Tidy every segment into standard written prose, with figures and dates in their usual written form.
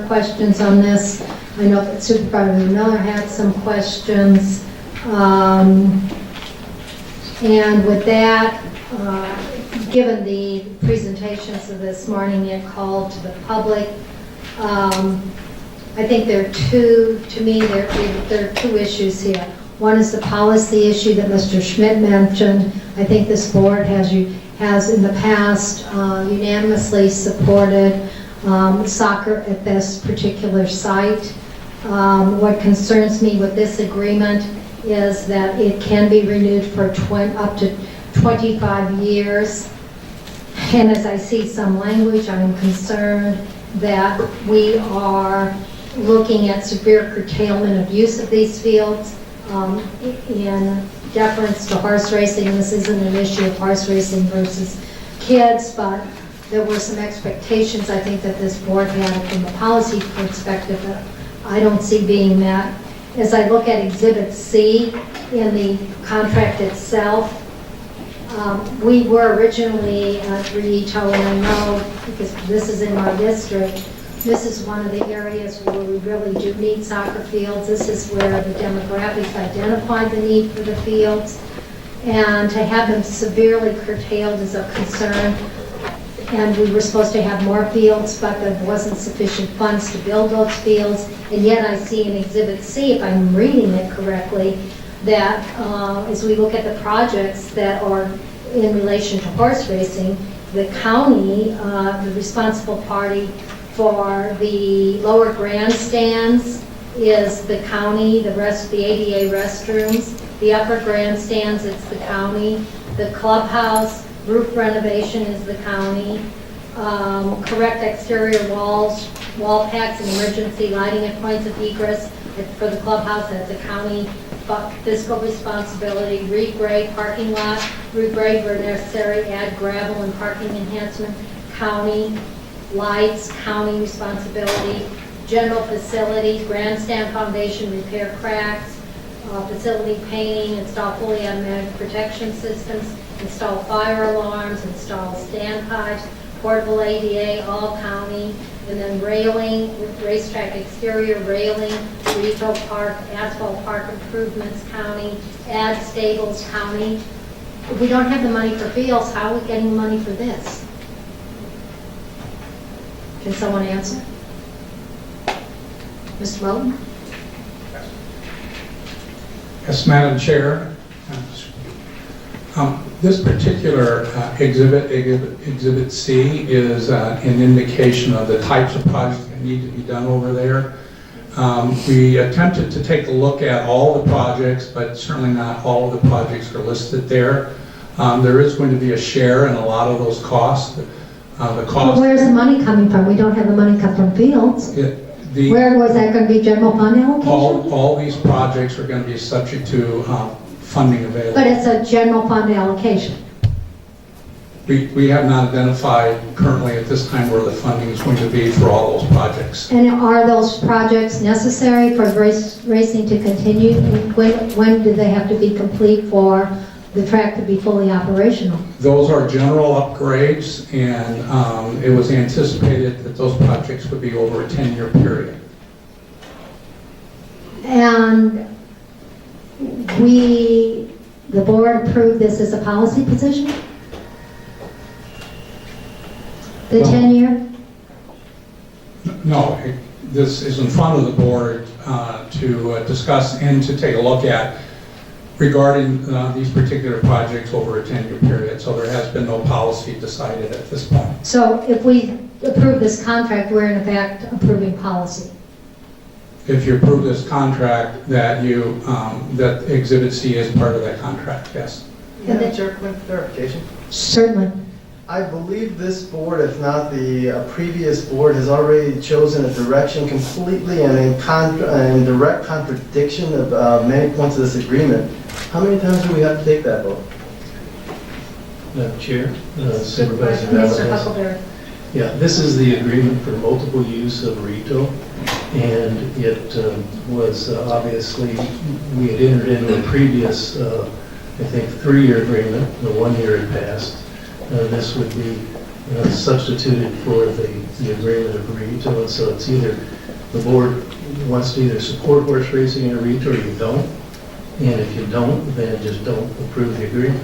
questions on this. I know that Supervisor Miller had some questions. And with that, given the presentations of this morning and call to the public, I think there are two issues here. One is the policy issue that Mr. Schmidt mentioned. I think this board has in the past unanimously supported soccer at this particular site. What concerns me with this agreement is that it can be renewed for up to 25 years. And as I see some language, I'm concerned that we are looking at severe curtailment of use of these fields in deference to horse racing. This isn't an issue of horse racing versus kids, but there were some expectations I think that this board had from a policy perspective that I don't see being met. As I look at Exhibit C in the contract itself, we were originally at Rillito, and I know because this is in our district, this is one of the areas where we really do need soccer fields. This is where the demographics identified the need for the fields, and to have them severely curtailed is a concern. And we were supposed to have more fields, but there wasn't sufficient funds to build those fields. And yet I see in Exhibit C, if I'm reading it correctly, that as we look at the projects that are in relation to horse racing, the county, the responsible party for the lower grandstands is the county, the ADA restrooms, the upper grandstands, it's the county, the clubhouse, roof renovation is the county, correct exterior walls, wall packs and emergency lighting at points of egress for the clubhouse, that's a county fiscal responsibility, regrade parking lot, regrade where necessary, add gravel and parking enhancement, county, lights, county responsibility, general facilities, grandstand foundation, repair cracks, facility painting, install fully automatic protection systems, install fire alarms, install standpipes, portable ADA, all county, and then railing, racetrack exterior railing, Rillito Park, asphalt park improvements, county, add stables, county. If we don't have the money for fields, how are we getting money for this? Can someone answer? Mr. Moulton? Yes, Madam Chair. This particular exhibit C is an indication of the types of projects that need to be done over there. We attempted to take a look at all the projects, but certainly not all of the projects are listed there. There is going to be a share in a lot of those costs. Well, where's the money coming from? We don't have the money come from fields. Where was that going to be, general fund allocation? All these projects are going to be subject to funding available. But it's a general fund allocation. We have not identified currently at this time where the funding is going to be for all those projects. And are those projects necessary for racing to continue? When do they have to be complete for the track to be fully operational? Those are general upgrades, and it was anticipated that those projects would be over a 10-year period. And the board approved this as a policy position? The 10-year? No, this is in front of the board to discuss and to take a look at regarding these particular projects over a 10-year period. So there has been no policy decided at this point. So if we approve this contract, we're in effect approving policy? If you approve this contract, that that Exhibit C is part of that contract, yes. Madam Chair, quick clarification. Certainly. I believe this board, if not the previous board, has already chosen a direction completely and in direct contradiction of many points of this agreement. How many times do we have to take that vote? Madam Chair, Supervisor Mr. Huckleberry. Yeah, this is the agreement for multiple use of Rillito, and it was obviously, we had entered into a previous, I think, 3-year agreement. The 1 year had passed. This would be substituted for the the agreement of Rillito, and so it's either, the board wants to either support horse racing in Rillito or you don't, and if you don't, then just don't approve the agreement.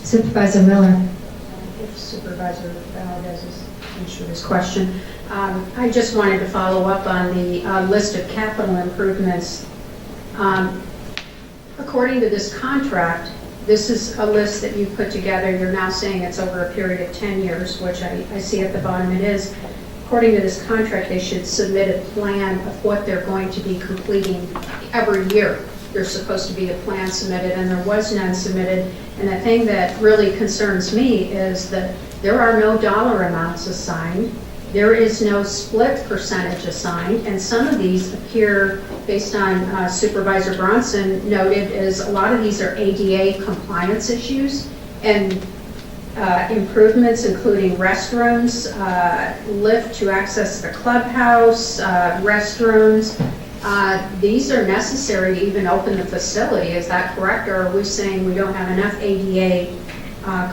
Supervisor Miller. If Supervisor Valdez is finished with his question. I just wanted to follow up on the list of capital improvements. According to this contract, this is a list that you put together. You're now saying it's over a period of 10 years, which I see at the bottom it is. According to this contract, they should submit a plan of what they're going to be completing every year. There's supposed to be a plan submitted, and there was none submitted. And the thing that really concerns me is that there are no dollar amounts assigned. There is no split percentage assigned, and some of these appear, based on Supervisor Bronson noted, is a lot of these are ADA compliance issues and improvements, including restrooms, lift to access the clubhouse, restrooms. These are necessary to even open the facility. Is that correct, or are we saying we don't have enough ADA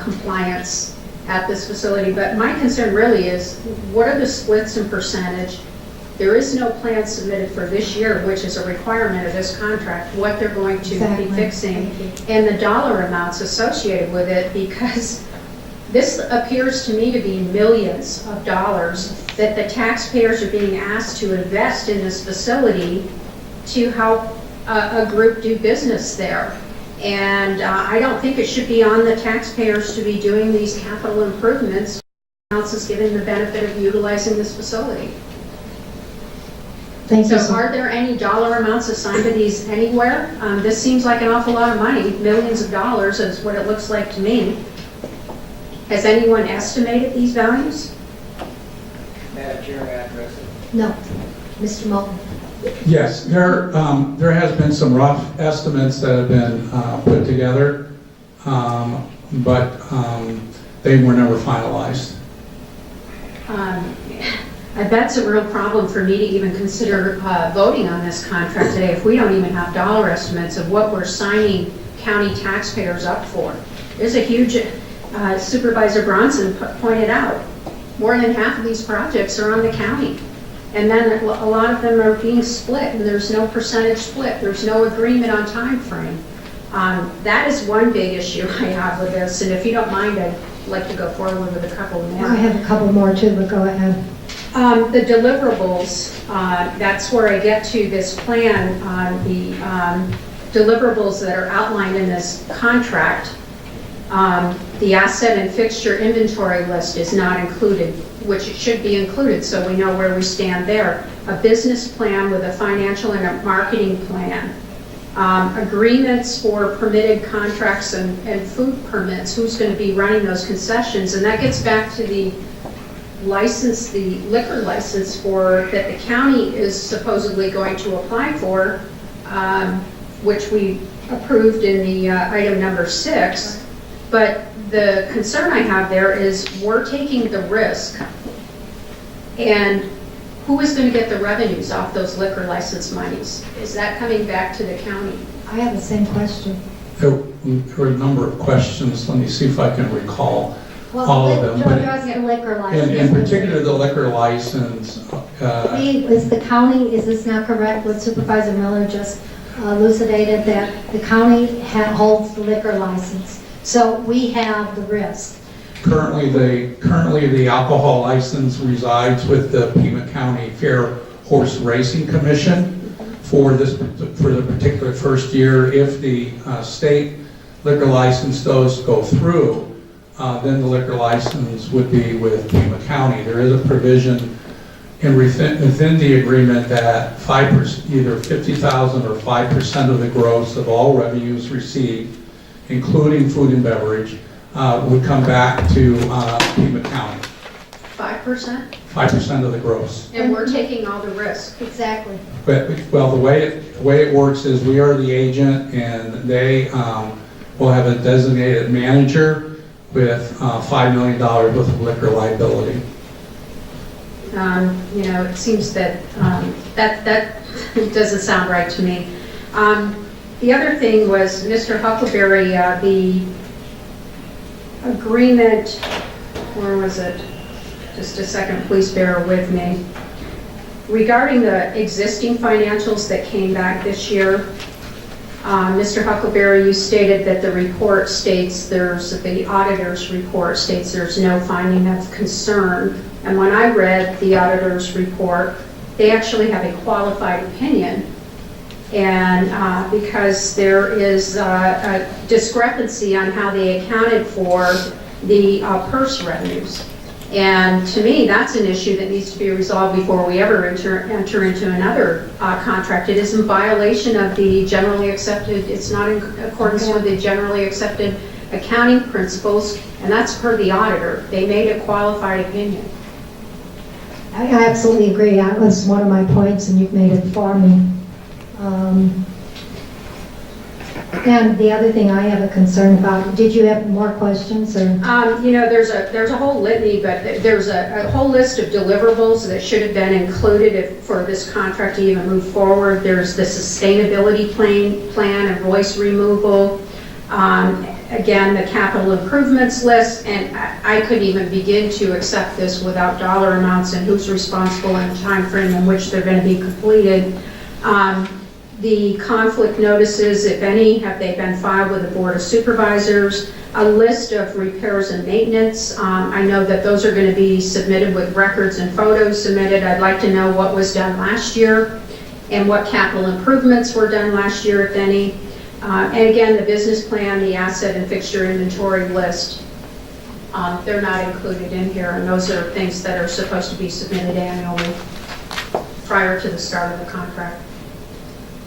compliance at this facility? But my concern really is, what are the splits in percentage? There is no plan submitted for this year, which is a requirement of this contract, what they're going to be fixing, and the dollar amounts associated with it, because this appears to me to be millions of dollars that the taxpayers are being asked to invest in this facility to help a group do business there. And I don't think it should be on the taxpayers to be doing these capital improvements. Else is given the benefit of utilizing this facility. Thank you. So are there any dollar amounts assigned to these anywhere? This seems like an awful lot of money. Millions of dollars is what it looks like to me. Has anyone estimated these values? Madam Chair, may I address it? No. Mr. Moulton. Yes, there has been some rough estimates that have been put together, but they were never finalized. That's a real problem for me to even consider voting on this contract today if we don't even have dollar estimates of what we're signing county taxpayers up for. There's a huge, Supervisor Bronson pointed out, more than half of these projects are on the county. And then a lot of them are being split, and there's no percentage split. There's no agreement on time frame. That is one big issue I have with this, and if you don't mind, I'd like to go forward with a couple more. I have a couple more too, but go ahead. The deliverables, that's where I get to this plan, the deliverables that are outlined in this contract. The asset and fixture inventory list is not included, which it should be included so we know where we stand there. A business plan with a financial and a marketing plan. Agreements for permitted contracts and food permits, who's going to be running those concessions. And that gets back to the license, the liquor license that the county is supposedly going to apply for, which we approved in the item number 6. But the concern I have there is we're taking the risk, and who is going to get the revenues off those liquor license monies? Is that coming back to the county? I have the same question. There were a number of questions. Let me see if I can recall all of them. To address the liquor license. In particular, the liquor license. Is the county, is this not correct, what Supervisor Miller just elucidated, that the county holds the liquor license? So we have the risk. Currently, the alcohol license resides with the Pima County Fair Horse Racing Commission for the particular first year. If the state liquor license does go through, then the liquor license would be with Pima County. There is a provision within the agreement that 5%, either $50,000 or 5% of the gross of all revenues received, including food and beverage, would come back to Pima County. 5%? 5% of the gross. And we're taking all the risk. Exactly. But, well, the way it works is we are the agent, and they will have a designated manager with $5 million worth of liquor liability. It seems that that doesn't sound right to me. The other thing was, Mr. Huckleberry, the agreement, where was it? Just a second, please bear with me. Regarding the existing financials that came back this year, Mr. Huckleberry, you stated that the report states the auditor's report states there's no finding of concern. And when I read the auditor's report, they actually have a qualified opinion. And because there is a discrepancy on how they accounted for the purse revenues. And to me, that's an issue that needs to be resolved before we ever enter into another contract. It is in violation of the generally accepted, it's not in accordance with the generally accepted accounting principles, and that's per the auditor. They made a qualified opinion. I absolutely agree. That was one of my points, and you've made it for me. And the other thing I have a concern about, did you have more questions, or? You know, there's a whole litany, but there's a whole list of deliverables that should have been included for this contract to even move forward. There's the sustainability plan and voice removal. Again, the capital improvements list, and I couldn't even begin to accept this without dollar amounts and who's responsible and the time frame in which they're going to be completed. The conflict notices, if any, have they been filed with the Board of Supervisors? A list of repairs and maintenance. I know that those are going to be submitted with records and photos submitted. I'd like to know what was done last year and what capital improvements were done last year, if any. And again, the business plan, the asset and fixture inventory list. They're not included in here, and those are things that are supposed to be submitted annually prior to the start of the contract.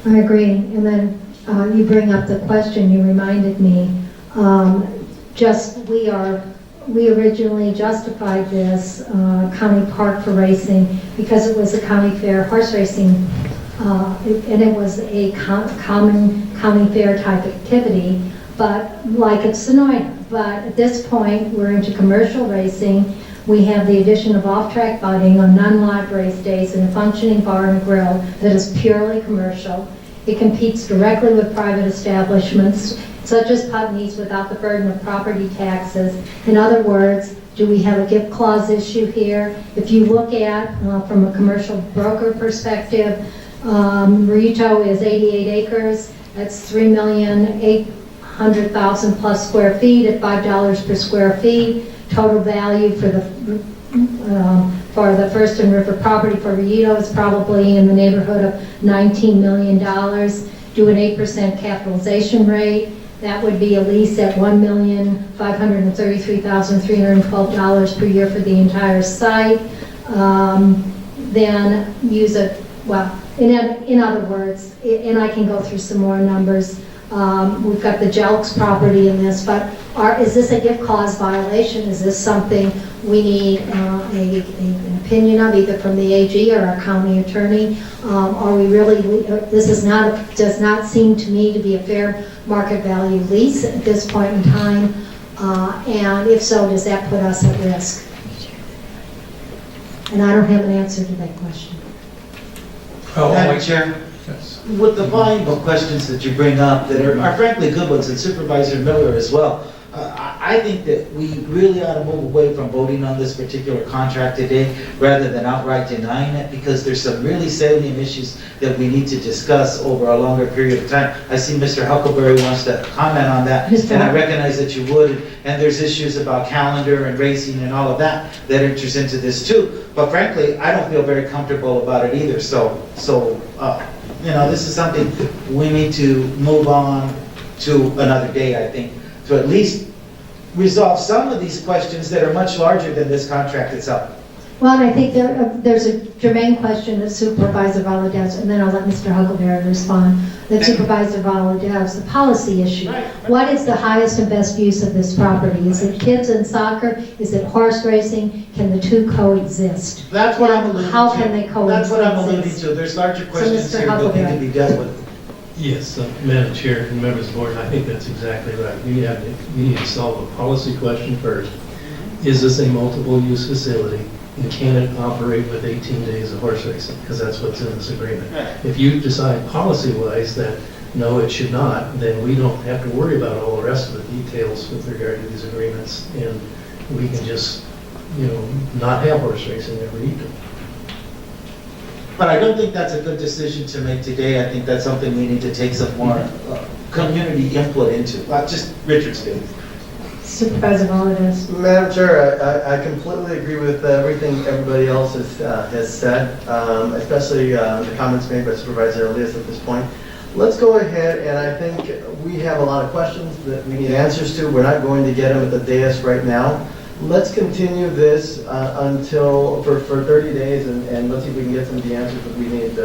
I agree. And then you bring up the question, you reminded me, we originally justified this county park for racing because it was a county fair horse racing, and it was a common county fair type activity, but like it's Sonoyta. But at this point, we're into commercial racing. We have the addition of off-track butting on non-live race days and a functioning bar and grill that is purely commercial. It competes directly with private establishments, such as Putney's, without the burden of property taxes. In other words, do we have a gift clause issue here? If you look at, from a commercial broker perspective, Rillito is 88 acres. That's 3,800,000 plus square feet at $5 per square feet. Total value for the First and River property for Rillito is probably in the neighborhood of $19 million. Do an 8% capitalization rate. That would be a lease at $1,533,312 per year for the entire site. Then use a, well, in other words, and I can go through some more numbers. We've got the Jelks property in this, but is this a gift clause violation? Is this something we need an opinion of, either from the AG or our county attorney? Are we really, this is not, does not seem to me to be a fair market value lease at this point in time, and if so, does that put us at risk? And I don't have an answer to that question. Madam Chair, Yes. with the volume of questions that you bring up that are frankly good ones, and Supervisor Miller as well, I think that we really ought to move away from voting on this particular contract today rather than outright denying it, because there's some really salient issues that we need to discuss over a longer period of time. I see Mr. Huckleberry wants to comment on that, and I recognize that you would, and there's issues about calendar and racing and all of that that enters into this too. But frankly, I don't feel very comfortable about it either. So you know, this is something we need to move on to another day, I think, to at least resolve some of these questions that are much larger than this contract itself. Well, and I think there's a germane question that Supervisor Valadez, and then I'll let Mr. Huckleberry respond, that Supervisor Valadez, the policy issue. Right. What is the highest and best use of this property? Is it kids and soccer? Is it horse racing? Can the two coexist? That's what I'm alluding to. How can they coexist? That's what I'm alluding to. There's larger questions Mr. here that need to Huckleberry. be dealt with. Yes, Madam Chair and members of the board, I think that's exactly right. We need to solve a policy question first. Is this a multiple use facility, and can it operate with 18 days of horse racing? Because that's what's in this agreement. Right. If you decide policy-wise that no, it should not, then we don't have to worry about all the rest of the details with regard to these agreements, and we can just not have horse racing at Rillito. But I don't think that's a good decision to make today. I think that's something we need to take some more community input into, not just Richard's feelings. Supervisor Valdez. Madam Chair, I completely agree with everything everybody else has said, especially the comments made by Supervisor Elias at this point. Let's go ahead, and I think we have a lot of questions that we need answers to. We're not going to get them at the dais right now. Let's continue this for 30 days, and let's see if we can get some of the answers that we need,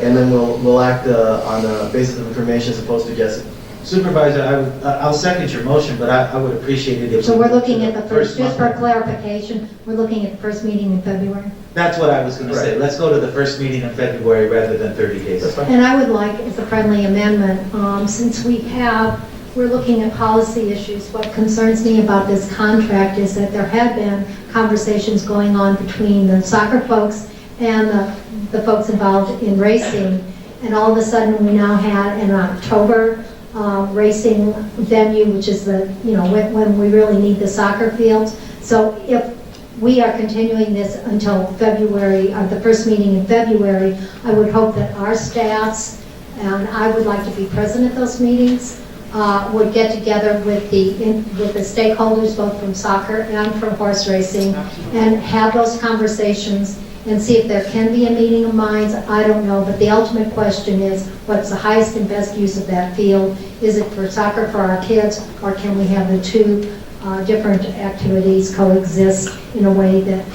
and then we'll act on the basis of information as opposed to guessing. Supervisor, I'll second your motion, but I would appreciate it if. So we're looking at the first, just for Monday. clarification, we're looking at the first meeting in February? That's what I was going to say. Right. Let's go to the first meeting in February rather than 30 days. That's fine. And I would like, as a friendly amendment, since we're looking at policy issues, what concerns me about this contract is that there have been conversations going on between the soccer folks and the folks involved in racing, and all of a sudden we now had an October racing venue, which is when we really need the soccer fields. So if we are continuing this until February, the first meeting in February, I would hope that our staffs, and I would like to be present at those meetings, would get together with the stakeholders, both from soccer and from horse racing, and have those conversations and see if there can be a meeting of minds. I don't know, but the ultimate question is, what's the highest and best use of that field? Is it for soccer for our kids, or can we have the two different activities coexist in a way that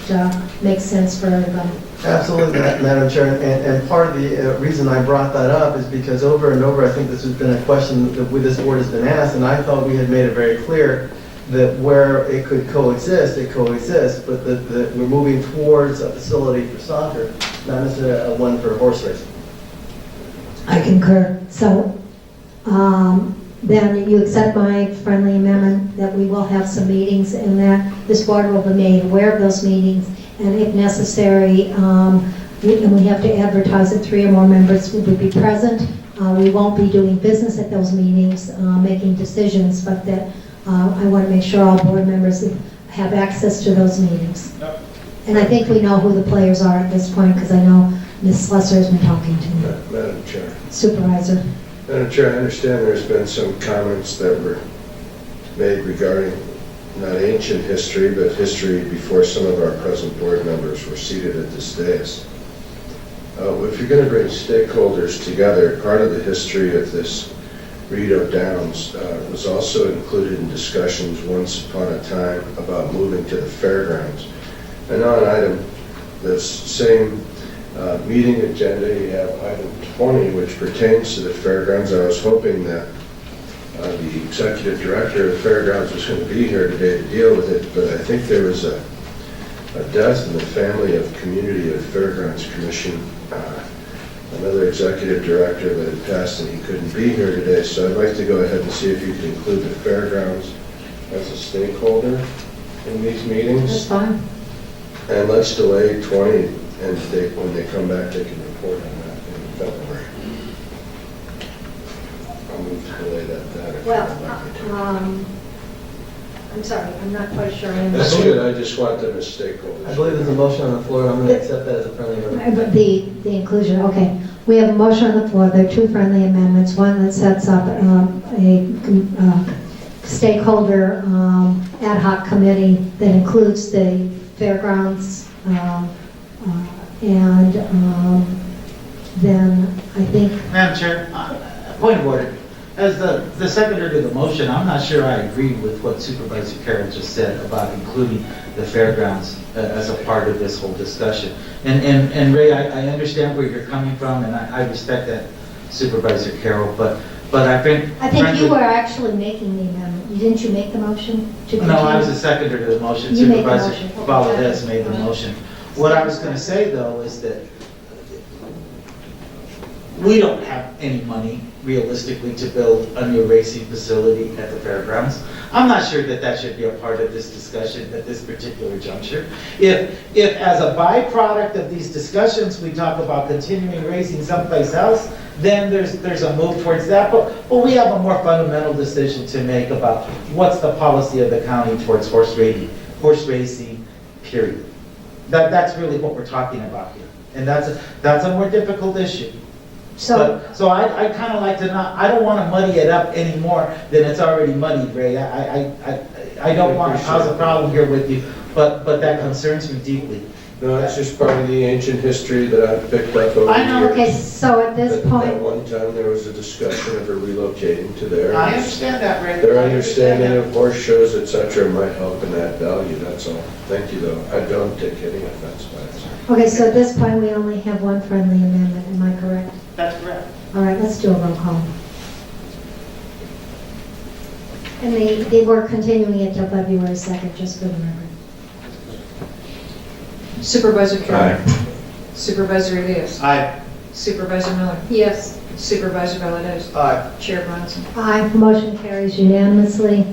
makes sense for everybody? Absolutely, Madam Chair, and part of the reason I brought that up is because over and over, I think this has been a question that this board has been asked, and I thought we had made it very clear that where it could coexist, it coexists, but that we're moving towards a facility for soccer, not necessarily one for horse racing. I concur. So then you accept my friendly amendment that we will have some meetings and that this board will be made aware of those meetings, and if necessary, and we have to advertise that 3 or more members would be present. We won't be doing business at those meetings, making decisions, but that I want to make sure all board members have access to those meetings. Yep. And I think we know who the players are at this point, because I know Ms. Slesser has been talking to me. Madam Chair. Supervisor. Madam Chair, I understand there's been some comments that were made regarding not ancient history, but history before some of our present board members were seated at this dais. If you're going to bring stakeholders together, part of the history of this Rillito Downs was also included in discussions once upon a time about moving to the fairgrounds. And on item, this same meeting agenda, you have item 20, which pertains to the fairgrounds. I was hoping that the executive director of the fairgrounds was going to be here today to deal with it, but I think there was a death in the family of Community of Fairgrounds Commission, another executive director that had passed and he couldn't be here today, so I'd like to go ahead and see if you could include the fairgrounds as a stakeholder in these meetings. That's fine. And let's delay 20, and when they come back, they can report on that in February. I'll move to delay that if you'd like me to. I'm sorry, I'm not quite sure. I That's understand. good, I just want them as stakeholders. I believe there's a motion on the floor, I'm going to accept that as a friendly amendment. But the inclusion, okay. We have a motion on the floor. There are 2 friendly amendments. One that sets up a stakeholder ad hoc committee that includes the fairgrounds, and then I think... Madam Chair, point of order. As the seconder to the motion, I'm not sure I agree with what Supervisor Carroll just said about including the fairgrounds as a part of this whole discussion. And Ray, I understand where you're coming from, and I respect that, Supervisor Carroll, but I think... I think you were actually making the amendment. Didn't you make the motion to continue? No, I was a seconder to the motion. You made the Supervisor motion. Valdez made the motion. What I was going to say, though, is that we don't have any money, realistically, to build a new racing facility at the fairgrounds. I'm not sure that that should be a part of this discussion at this particular juncture. If as a byproduct of these discussions, we talk about continuing racing someplace else, then there's a move towards that. But we have a more fundamental decision to make about what's the policy of the county towards horse racing horse racing, period. That's really what we're talking about here. And that's a more difficult issue. So, So I kind of like to not, I don't want to muddy it up any more than it's already muddied, Ray. I don't want to cause a problem here with you, but that concerns me deeply. No, it's just part of the ancient history that I've picked up over the I know, years. okay, so at this At point, one time, there was a discussion of her relocating to there. I understand that, Ray. Their I understand understanding that. of horse shows, et cetera, might help and add value, that's all. Thank you, though. I don't take any offense by it. okay, so at this point, we only have one friendly amendment, am I correct? That's correct. All right, let's do a roll call. And we're continuing it till February 2nd, just for the record. Supervisor Troy. Aye. Supervisor Elias. Aye. Supervisor Miller. Yes. Supervisor Valdez. Aye. Chair Bronson. Aye, motion carries unanimously.